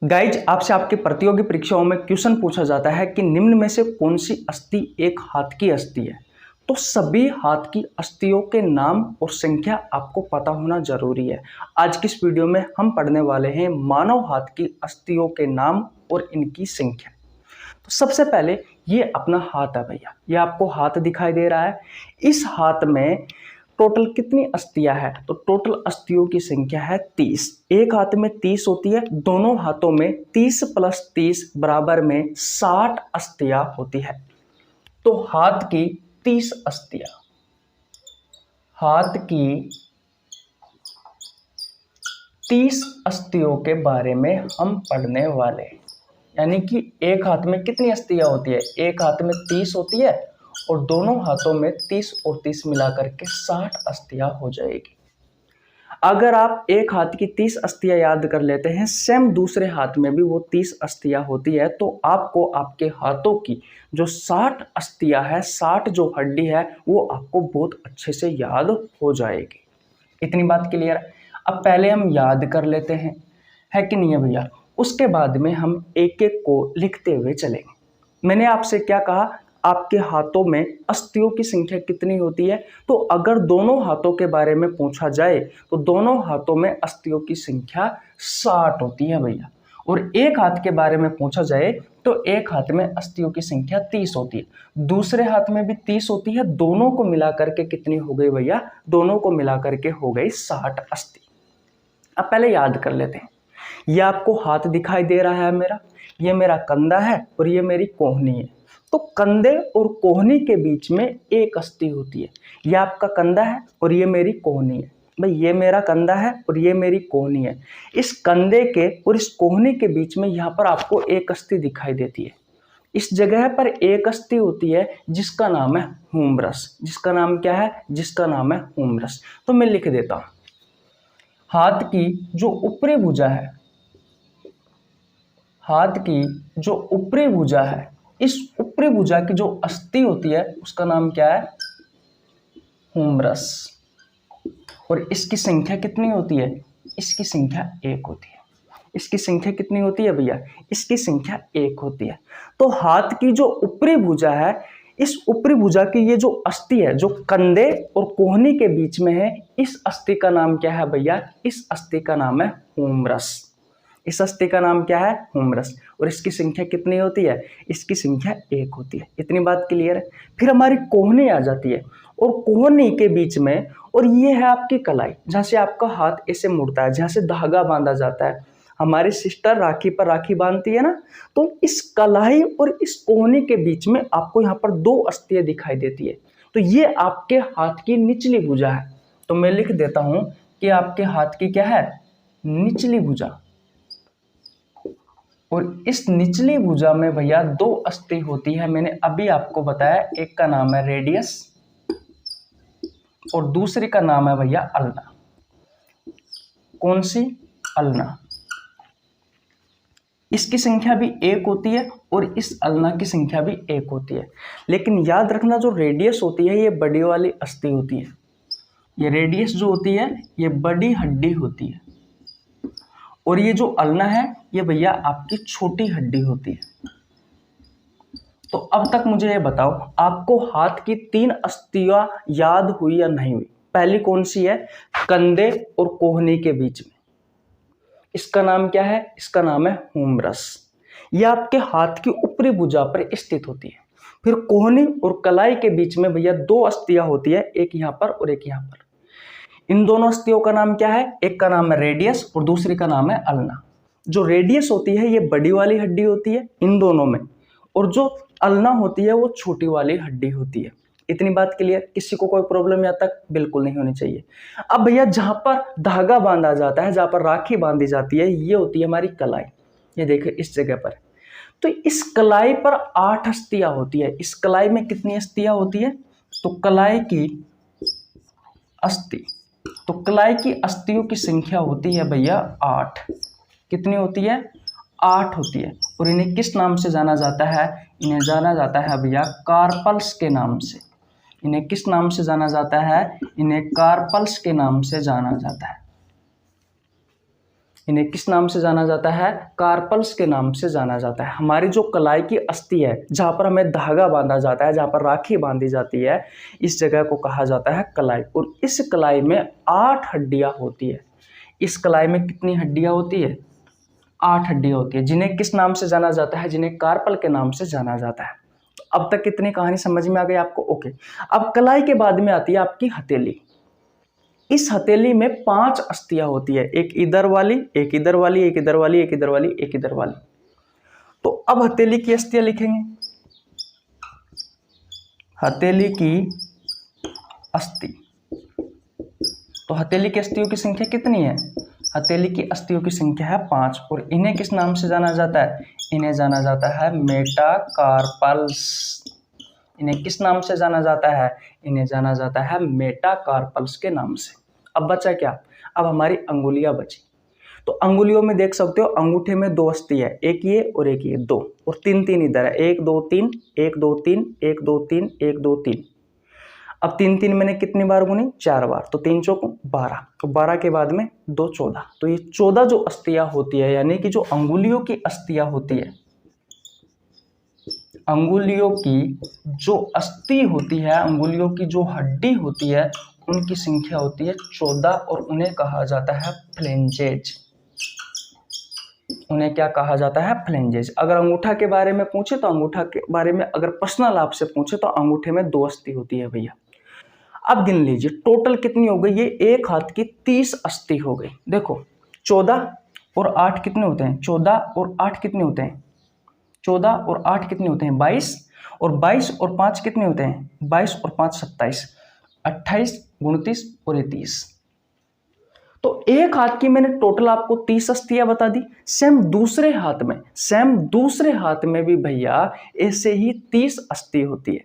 Guys, आपसे आपके प्रतियोगी परीक्षाओं में क्वेश्चन पूछा जाता है कि निम्न में से कौन सी अस्थि एक हाथ की अस्थि है। तो सभी हाथ की अस्थियों के नाम और संख्या आपको पता होना जरूरी है। आज की इस वीडियो में हम पढ़ने वाले हैं मानव हाथ की अस्थियों के नाम और इनकी संख्या। तो सबसे पहले ये अपना हाथ है भैया, ये आपको हाथ दिखाई दे रहा है। इस हाथ में टोटल कितनी अस्थियां है? तो टोटल अस्थियों की संख्या है 30। एक हाथ में 30 होती है, दोनों हाथों में 30 + 30 बराबर में 60 अस्थियां होती है। तो हाथ की 30 अस्थियां, हाथ की 30 अस्थियों के बारे में हम पढ़ने वाले हैं। यानी कि एक हाथ में कितनी अस्थियां होती है? एक हाथ में 30 होती है और दोनों हाथों में 30 और 30 मिलाकर के 60 अस्थियां हो जाएगी। अगर आप एक हाथ की 30 अस्थियां याद कर लेते हैं, सेम दूसरे हाथ में भी वो 30 अस्थियां होती है, तो आपको आपके हाथों की जो 60 अस्थियां है, 60 जो हड्डी है, वो आपको बहुत अच्छे से याद हो जाएगी। इतनी बात क्लियर है। अब पहले हम याद कर लेते हैं, है कि नहीं है भैया? उसके बाद में हम एक एक को लिखते हुए चलेंगे। मैंने आपसे क्या कहा? आपके हाथों में अस्थियों की संख्या कितनी होती है? तो अगर दोनों हाथों के बारे में पूछा जाए तो दोनों हाथों में अस्थियों की संख्या 60 होती है भैया। और एक हाथ के बारे में पूछा जाए तो एक हाथ में अस्थियों की संख्या 30 होती है, दूसरे हाथ में भी 30 होती है। दोनों को मिलाकर के कितनी हो गई भैया? दोनों को मिलाकर के हो गई 60 अस्थि। अब पहले याद कर लेते हैं। ये आपको हाथ दिखाई दे रहा है मेरा, ये मेरा कंधा है और ये मेरी कोहनी है। तो कंधे और कोहनी के बीच में एक अस्थि होती है। ये आपका कंधा है और ये मेरी कोहनी है। भाई, ये मेरा कंधा है और ये मेरी कोहनी है। इस कंधे के और इस कोहनी के बीच में यहाँ पर आपको एक अस्थि दिखाई देती है। इस जगह पर एक अस्थि होती है जिसका नाम है हुमरस। जिसका नाम क्या है? जिसका नाम है हुमरस। तो मैं लिख देता हूं, हाथ की जो ऊपरी भुजा है, हाथ की जो ऊपरी भुजा है, इस ऊपरी भुजा की जो अस्थि होती है उसका नाम क्या है? हुमरस। और इसकी संख्या कितनी होती है? इसकी संख्या 1 होती है। इसकी संख्या कितनी होती है भैया? इसकी संख्या 1 होती है। तो हाथ की जो ऊपरी भुजा है, इस ऊपरी भुजा की ये जो अस्थि है, जो कंधे और कोहनी के बीच में है, इस अस्थि का नाम क्या है भैया? इस अस्थि का नाम है हुमरस। इस अस्थि का नाम क्या है? हुमरस। और इसकी संख्या कितनी होती है? इसकी संख्या 1 होती है। इतनी बात क्लियर है। फिर हमारी कोहनी आ जाती है और कोहनी के बीच में, और ये है आपकी कलाई, जहां से आपका हाथ ऐसे मुड़ता है, जहां से धागा बांधा जाता है। हमारी सिस्टर राखी पर राखी बांधती है ना, तो इस कलाई और इस कोहनी के बीच में आपको यहाँ पर 2 अस्थियां दिखाई देती है। तो ये आपके हाथ की निचली भुजा है। तो मैं लिख देता हूं कि आपके हाथ की क्या है? निचली भुजा। और इस निचली भुजा में भैया 2 अस्थि होती है। मैंने अभी आपको बताया, एक का नाम है रेडियस और दूसरी का नाम है भैया अल्ना। कौन सी? अल्ना। इसकी संख्या भी 1 होती है और इस अल्ना की संख्या भी 1 होती है। लेकिन याद रखना, जो रेडियस होती है ये बड़ी वाली अस्थि होती है। ये रेडियस जो होती है ये बड़ी हड्डी होती है, और ये जो अल्ना है ये भैया आपकी छोटी हड्डी होती है। तो अब तक मुझे ये बताओ, आपको हाथ की 3 अस्थियां याद हुई या नहीं हुई? पहली कौन सी है? कंधे और कोहनी के बीच में, इसका नाम क्या है? इसका नाम है हुमरस। यह आपके हाथ की ऊपरी भुजा पर स्थित होती है। फिर कोहनी और कलाई के बीच में भैया 2 अस्थियां होती है, एक यहाँ पर और एक यहाँ पर। इन दोनों अस्थियों का नाम क्या है? एक का नाम है रेडियस और दूसरी का नाम है अल्ना। जो रेडियस होती है ये बड़ी वाली हड्डी होती है इन दोनों में, और जो अल्ना होती है वो छोटी वाली हड्डी होती है। इतनी बात क्लियर? किसी को कोई प्रॉब्लम यहाँ तक बिल्कुल नहीं होनी चाहिए। अब भैया जहां पर धागा बांधा जाता है, जहां पर राखी बांधी जाती है, ये होती है हमारी कलाई। ये देखिए इस जगह पर। तो इस कलाई पर 8 अस्थियां होती है। इस कलाई में कितनी अस्थियां होती है? तो कलाई की अस्थि, तो कलाई की अस्थियों की संख्या होती है भैया 8। कितनी होती है? 8 होती है। और इन्हें किस नाम से जाना जाता है? इन्हें जाना जाता है भैया कार्पल्स के नाम से। इन्हें किस नाम से जाना जाता है? इन्हें कार्पल्स के नाम से जाना जाता है। इन्हें किस नाम से जाना जाता है? कार्पल्स के नाम से जाना जाता है। हमारी जो कलाई की अस्थि है, जहाँ पर हमें धागा बांधा जाता है, जहाँ पर राखी बांधी जाती है, इस जगह को कहा जाता है कलाई। और इस कलाई में 8 हड्डियां होती है। इस कलाई में कितनी हड्डियां होती है? 8 हड्डियां होती है, जिन्हें किस नाम से जाना जाता है? जिन्हें कार्पल के नाम से जाना जाता है। तो अब तक कितनी कहानी समझ में आ गई आपको? ओके। अब कलाई के बाद में आती है आपकी हथेली। इस हथेली में 5 अस्थियां होती है, एक इधर वाली, एक इधर वाली, एक इधर वाली, एक इधर वाली, एक इधर वाली। तो अब हथेली की अस्थियां लिखेंगे। हथेली की अस्थि। तो हथेली की अस्थियों की संख्या कितनी है? हथेली की अस्थियों की संख्या है 5। और इन्हें किस नाम से जाना जाता है? इन्हें जाना जाता है मेटाकार्पल्स। इन्हें किस नाम से जाना जाता है? इन्हें जाना जाता है मेटाकार्पल्स के नाम से। अब बचा क्या? अब हमारी अंगुलियां बची। तो अंगुलियों में देख सकते हो, अंगूठे में 2 अस्थि है, एक ये और एक ये, 2, और 3 इधर है, 1 2 3, 1 2 3, 1 2 3, 1 2 3। अब 3 मैंने कितनी बार गुनी? 4 बार। तो 3 चौक 12, तो 12 के बाद में 2 14। तो ये 14 जो अस्थियां होती है, यानी कि जो अंगुलियों की अस्थियां होती है, अंगुलियों की जो अस्थि होती है, अंगुलियों की जो हड्डी होती है, उनकी संख्या होती है 14 और उन्हें कहा जाता है फ्लेंजेज। उन्हें क्या कहा जाता है? फ्लेंजेज। अगर अंगूठा के बारे में पूछे तो अंगूठा के बारे में अगर पर्सनल आपसे पूछे तो अंगूठे में 2 अस्थि होती है भैया। अब गिन लीजिए टोटल कितनी हो गई? ये एक हाथ की 30 अस्थि हो गई। देखो 14 और 8 कितने होते हैं? 14 और 8 कितने होते हैं? 14 और 8 कितने होते हैं? 22। और 22 और 5 कितने होते हैं? 22 और 5 27, 28, 29 और 30। तो एक हाथ की मैंने टोटल आपको 30 अस्थियां बता दी। सेम दूसरे हाथ में भी भैया ऐसे ही 30 अस्थि होती है।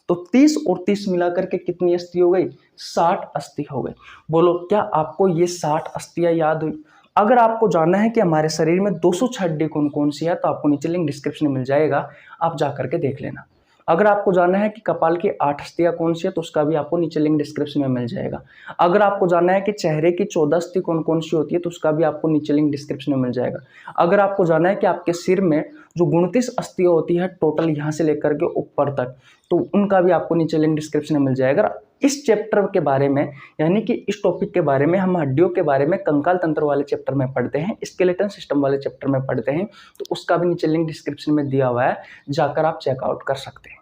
तो 30 और 30 मिलाकर के कितनी अस्थि हो गई? 60 अस्थि हो गई। बोलो क्या आपको ये 60 अस्थियां याद हुई? अगर आपको जानना है कि हमारे शरीर में 206 हड्डी कौन कौन सी है, तो आपको नीचे लिंक डिस्क्रिप्शन में मिल जाएगा, आप जाकर के देख लेना। अगर आपको जानना है कि कपाल की 8 अस्थियां कौन सी है, तो उसका भी आपको नीचे लिंक डिस्क्रिप्शन में मिल जाएगा। अगर आपको जानना है कि चेहरे की 14 अस्थि कौन कौन सी होती है, तो उसका भी आपको नीचे लिंक डिस्क्रिप्शन में मिल जाएगा। अगर आपको जानना है कि आपके सिर में जो 29 अस्थियां होती है टोटल यहाँ से लेकर के ऊपर तक, तो उनका भी आपको नीचे लिंक डिस्क्रिप्शन में मिल जाएगा। इस चैप्टर के बारे में, यानी कि इस टॉपिक के बारे में हम हड्डियों के बारे में कंकाल तंत्र वाले चैप्टर में पढ़ते हैं, स्केलेटन सिस्टम वाले चैप्टर में पढ़ते हैं, तो उसका भी नीचे लिंक डिस्क्रिप्शन में दिया हुआ है, जाकर आप चेकआउट कर सकते हैं।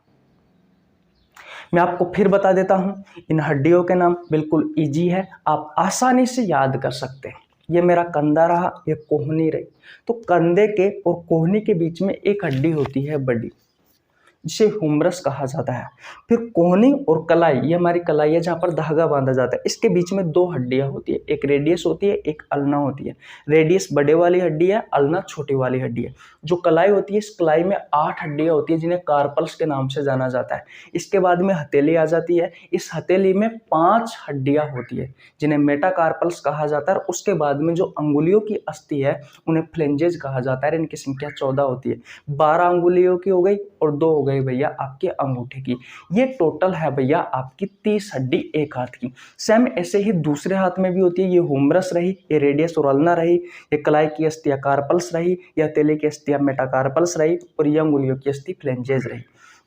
मैं आपको फिर बता देता हूं, इन हड्डियों के नाम बिल्कुल इजी है, आप आसानी से याद कर सकते हैं। ये मेरा कंधा रहा, ये कोहनी रही। तो कंधे के और कोहनी के बीच में एक हड्डी होती है बड़ी, जिसे हुमरस कहा जाता है। फिर कोहनी और कलाई, ये हमारी कलाई है जहाँ पर धागा बांधा जाता है, इसके बीच में 2 हड्डियां होती है, एक रेडियस होती है, एक अल्ना होती है। रेडियस बड़े वाली हड्डी है, अल्ना छोटी वाली हड्डी है। जो कलाई होती है, इस कलाई में 8 हड्डियां होती है, जिन्हें कार्पल्स के नाम से जाना जाता है। इसके बाद में हथेली आ जाती है, इस हथेली में 5 हड्डियां होती है, जिन्हें मेटाकार्पल्स कहा जाता है। और उसके बाद में जो अंगुलियों की अस्थि है, उन्हें फ्लेंजेज कहा जाता है। इनकी संख्या 14 होती है। 12 अंगुलियों की हो गई और 2 हो गई भैया आपके अंगूठे की। ये टोटल है भैया आपकी 30 हड्डी एक हाथ की। सेम ऐसे ही दूसरे हाथ में भी होती है। ये हुमरस रही, ये रेडियस और अल्ना रही, ये कलाई की अस्थियां कार्पल्स रही, ये हथेली की अस्थियां मेटाकार्पल्स रही, और ये अंगुलियों की अस्थि फ्लेंजेज रही।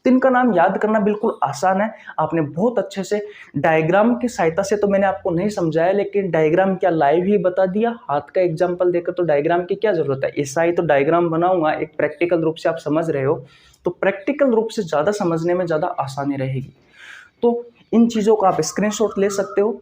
तो इनका नाम याद करना बिल्कुल आसान है। आपने बहुत अच्छे से डायग्राम की सहायता से, तो मैंने आपको नहीं समझाया, लेकिन डायग्राम क्या लाइव ही बता दिया, हाथ का एग्जांपल देकर, तो डायग्राम की क्या जरूरत है। ऐसा ही तो डायग्राम बनाऊंगा, एक प्रैक्टिकल रूप से आप समझ रहे हो, तो प्रैक्टिकल रूप से ज़्यादा समझने में ज़्यादा आसानी रहेगी। तो इन चीज़ों का आप स्क्रीनशॉट ले सकते हो।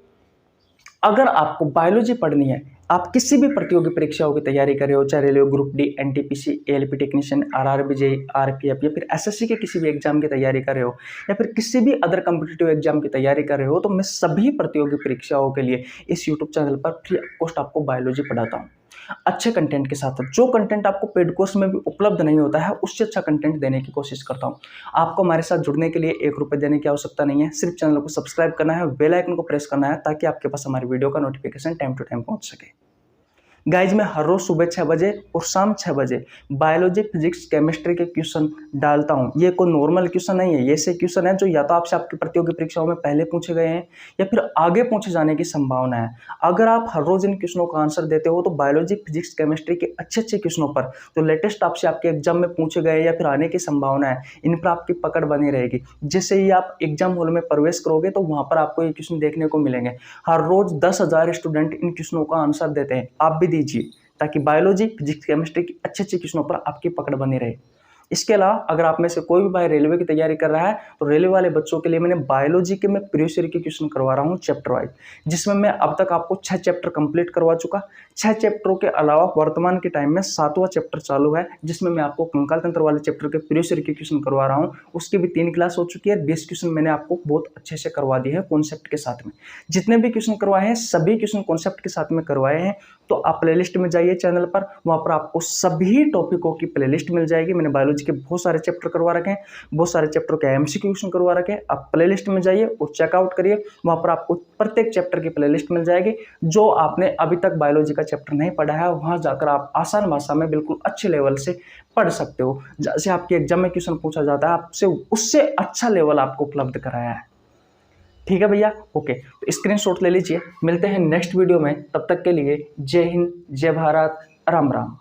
अगर आपको बायोलॉजी पढ़नी है, आप किसी भी प्रतियोगी परीक्षाओं की तैयारी कर रहे हो, चाहे railway group D, NTPC, ALP technician, RRB, JEE, RPF, या फिर एसएससी के किसी भी एग्जाम की तैयारी कर रहे हो, या फिर किसी भी अदर कॉम्पिटिटिव एग्जाम की तैयारी कर रहे हो, तो मैं सभी प्रतियोगी परीक्षाओं के लिए इस यूट्यूब चैनल पर फ्री ऑफ कॉस्ट आपको बायोलॉजी पढ़ाता हूँ, अच्छे कंटेंट के साथ। जो कंटेंट आपको पेड कोर्स में भी उपलब्ध नहीं होता है, उससे अच्छा कंटेंट देने की कोशिश करता हूं। आपको हमारे साथ जुड़ने के लिए 1 रुपये देने की आवश्यकता नहीं है, सिर्फ चैनल को सब्सक्राइब करना है, बेल आइकन को प्रेस करना है, ताकि आपके पास हमारी वीडियो का नोटिफिकेशन टाइम टू टाइम पहुंच सके। गाइज मैं हर रोज सुबह 6 बजे और शाम 6 बजे बायोलॉजी, फिजिक्स, केमिस्ट्री के क्वेश्चन डालता हूँ। ये कोई नॉर्मल क्वेश्चन नहीं है, ये ऐसे क्वेश्चन है जो या तो आपसे आपकी प्रतियोगी परीक्षाओं में पहले पूछे गए हैं या फिर आगे पूछे जाने की संभावना है। अगर आप हर रोज इन क्वेश्चनों का आंसर देते हो तो बायोलॉजी, फिजिक्स, केमिस्ट्री के अच्छे क्वेश्चनों पर जो लेटेस्ट आपसे आपके एग्जाम में पूछे गए या फिर आने की संभावना है, इन पर आपकी पकड़ बनी रहेगी। जैसे ही आप एग्जाम हॉल में प्रवेश करोगे तो वहां पर आपको ये क्वेश्चन देखने को मिलेंगे। हर रोज 10,000 स्टूडेंट इन क्वेश्चनों का आंसर देते हैं, आप भी दीजिए ताकि बायोलॉजी, फिजिक्स, केमिस्ट्री की अच्छे क्वेश्चनों पर आपकी पकड़ बनी रहे। इसके अलावा अगर आप में से कोई भी भाई रेलवे की तैयारी कर रहा है तो रेलवे वाले बच्चों के लिए मैंने बायोलॉजी के मैं प्रीवियस ईयर के क्वेश्चन करवा रहा हूँ चैप्टर वाइज, जिसमें मैं अब तक आपको 6 चैप्टर कंप्लीट करवा चुका। 6 चैप्टरों के अलावा वर्तमान के टाइम में 7वां चैप्टर चालू है, जिसमें मैं आपको कंकाल तंत्र वाले चैप्टर के प्रीवियस ईयर के क्वेश्चन करवा रहा हूँ। उसकी भी 3 क्लास हो चुकी है, 20 क्वेश्चन मैंने आपको बहुत अच्छे से करवा दिए हैं कॉन्सेप्ट के साथ में। जितने भी क्वेश्चन करवाए हैं सभी क्वेश्चन कॉन्सेप्ट के साथ में करवाए हैं। तो आप प्लेलिस्ट में जाइए चैनल पर, वहां पर आपको सभी टॉपिकों की प्लेलिस्ट मिल जाएगी। मैंने बायोलॉजी के बहुत सारे चैप्टर करवा रखे हैं, बहुत सारे चैप्टर के एमसीक्यू क्वेश्चन करवा रखे हैं। आप प्लेलिस्ट में जाइए और चेकआउट करिए, वहां पर आपको प्रत्येक चैप्टर की प्लेलिस्ट मिल जाएगी। जो आपने अभी तक बायोलॉजी का चैप्टर नहीं पढ़ा है वहां जाकर आप आसान भाषा में बिल्कुल अच्छे लेवल से पढ़ सकते हो। जैसे आपके एग्जाम में क्वेश्चन पूछा जाता है आपसे उससे अच्छा लेवल आपको उपलब्ध कराया है। ठीक है भैया, ओके, तो स्क्रीनशॉट ले लीजिए। मिलते हैं नेक्स्ट वीडियो में, तब तक के लिए जय हिंद, जय भारत, राम राम।